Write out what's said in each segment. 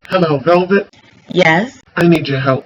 Hello, Velvet. Yes. I need your help.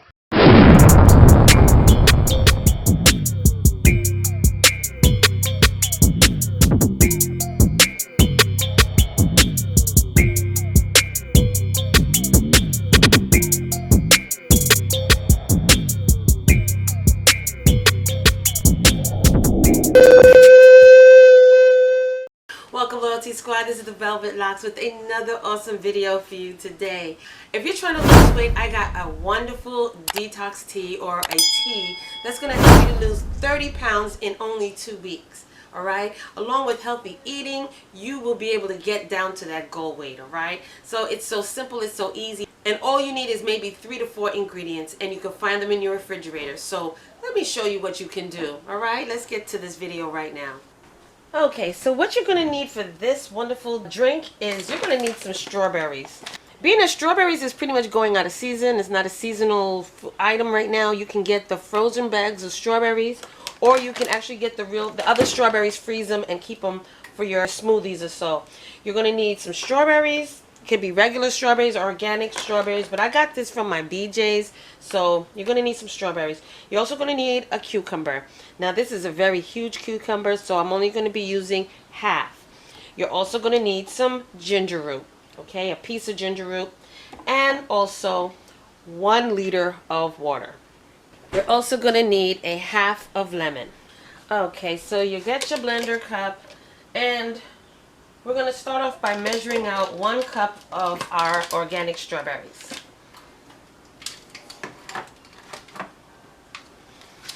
Welcome, Loyalty Squad. This is the Velvet Locks with another awesome video for you today. If you're trying to lose weight, I got a wonderful detox tea, or a tea that's going to help you to lose 30 pounds in only 2 weeks. Alright, along with healthy eating, you will be able to get down to that goal weight. Alright, so it's so simple, it's so easy, and all you need is maybe 3 to 4 ingredients, and you can find them in your refrigerator. So let me show you what you can do. Alright, let's get to this video right now. Okay, so what you're going to need for this wonderful drink is you're going to need some strawberries. Being that strawberries is pretty much going out of season, it's not a seasonal item right now. You can get the frozen bags of strawberries, or you can actually get the other strawberries, freeze them, and keep them for your smoothies or so. You're going to need some strawberries. It could be regular strawberries or organic strawberries, but I got this from my BJ's, so you're going to need some strawberries. You're also going to need a cucumber. Now this is a very huge cucumber, so I'm only going to be using half. You're also going to need some ginger root, okay, a piece of ginger root, and also 1 liter of water. You're also going to need a half of lemon. Okay, so you get your blender cup, and we're going to start off by measuring out 1 cup of our organic strawberries.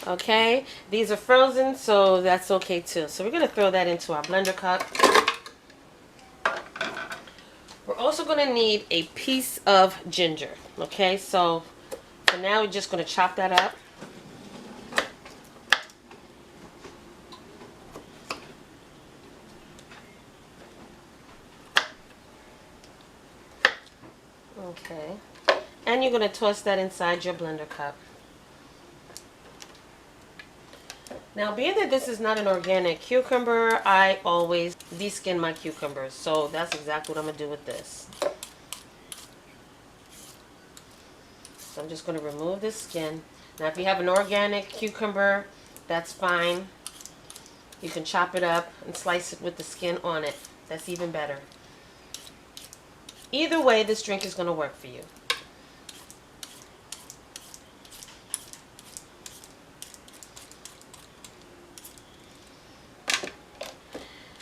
Okay, these are frozen, so that's okay too. So we're going to throw that into our blender cup. We're also going to need a piece of ginger. Okay, so for now we're just going to chop that up. Okay, and you're going to toss that inside your blender cup. Now, being that this is not an organic cucumber, I always de-skin my cucumbers, so that's exactly what I'm going to do with this. So I'm just going to remove this skin. Now, if you have an organic cucumber, that's fine. You can chop it up and slice it with the skin on it. That's even better. Either way, this drink is going to work for you.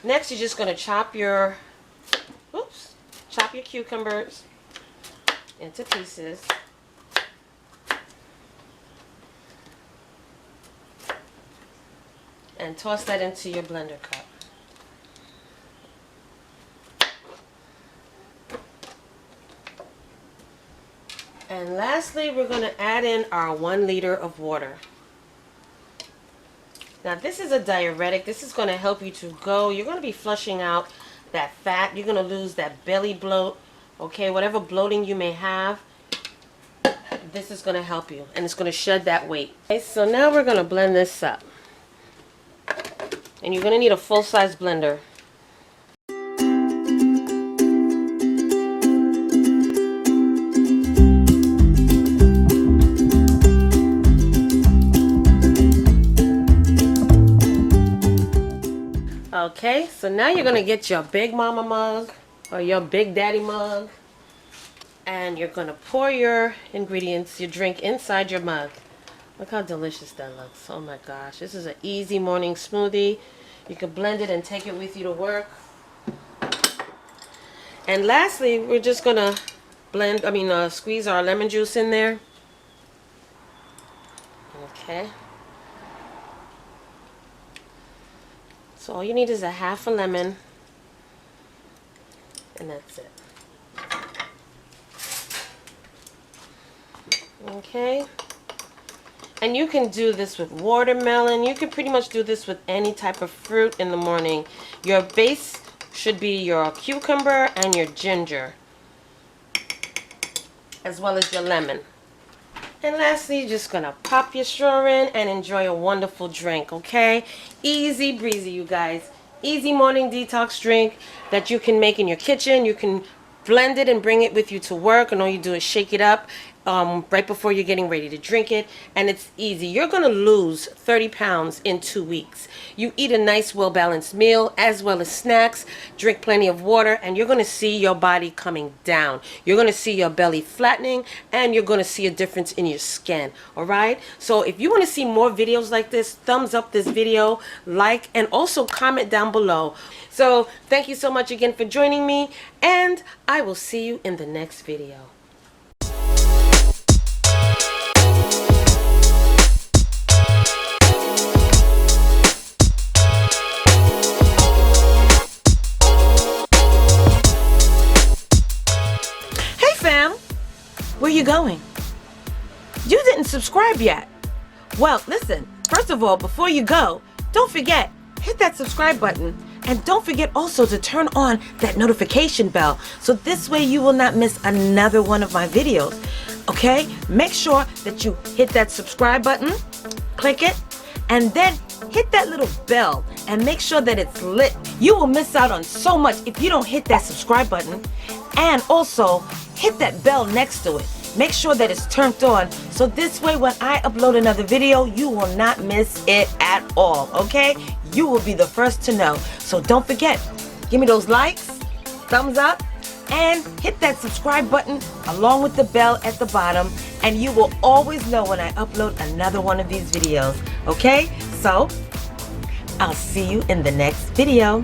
Next, you're just going to chop your cucumbers into pieces. And toss that into your blender cup. And lastly, we're going to add in our 1 liter of water. Now this is a diuretic. This is going to help you to go. You're going to be flushing out that fat. You're going to lose that belly bloat. Okay, whatever bloating you may have, this is going to help you. And it's going to shed that weight. Okay, so now we're going to blend this up. And you're going to need a full-size blender. Okay, so now you're going to get your Big Mama mug or your Big Daddy mug, and you're going to pour your ingredients, your drink, inside your mug. Look how delicious that looks. Oh my gosh, this is an easy morning smoothie. You can blend it and take it with you to work. And lastly, we're just going to squeeze our lemon juice in there. Okay. So all you need is a half a lemon, and that's it. Okay. And you can do this with watermelon. You can pretty much do this with any type of fruit in the morning. Your base should be your cucumber and your ginger, as well as your lemon. And lastly, you're just going to pop your straw in and enjoy a wonderful drink, okay? Easy breezy, you guys. Easy morning detox drink that you can make in your kitchen. You can blend it and bring it with you to work, and all you do is shake it up right before you're getting ready to drink it, and it's easy. You're gonna lose 30 pounds in 2 weeks. You eat a nice, well-balanced meal as well as snacks, drink plenty of water, and you're gonna see your body coming down. You're gonna see your belly flattening, and you're gonna see a difference in your skin. All right, so if you want to see more videos like this, thumbs up this video, like, and also comment down below. So thank you so much again for joining me, and I will see you in the next video. Where you going? You didn't subscribe yet. Well, listen, first of all, before you go, don't forget, hit that subscribe button, and don't forget also to turn on that notification bell, so this way you will not miss another one of my videos. Okay? Make sure that you hit that subscribe button, click it, and then hit that little bell and make sure that it's lit. You will miss out on so much if you don't hit that subscribe button, and also hit that bell next to it. Make sure that it's turned on, so this way when I upload another video, you will not miss it at all, okay? You will be the first to know. So don't forget, give me those likes, thumbs up, and hit that subscribe button along with the bell at the bottom, and you will always know when I upload another one of these videos, okay? So I'll see you in the next video.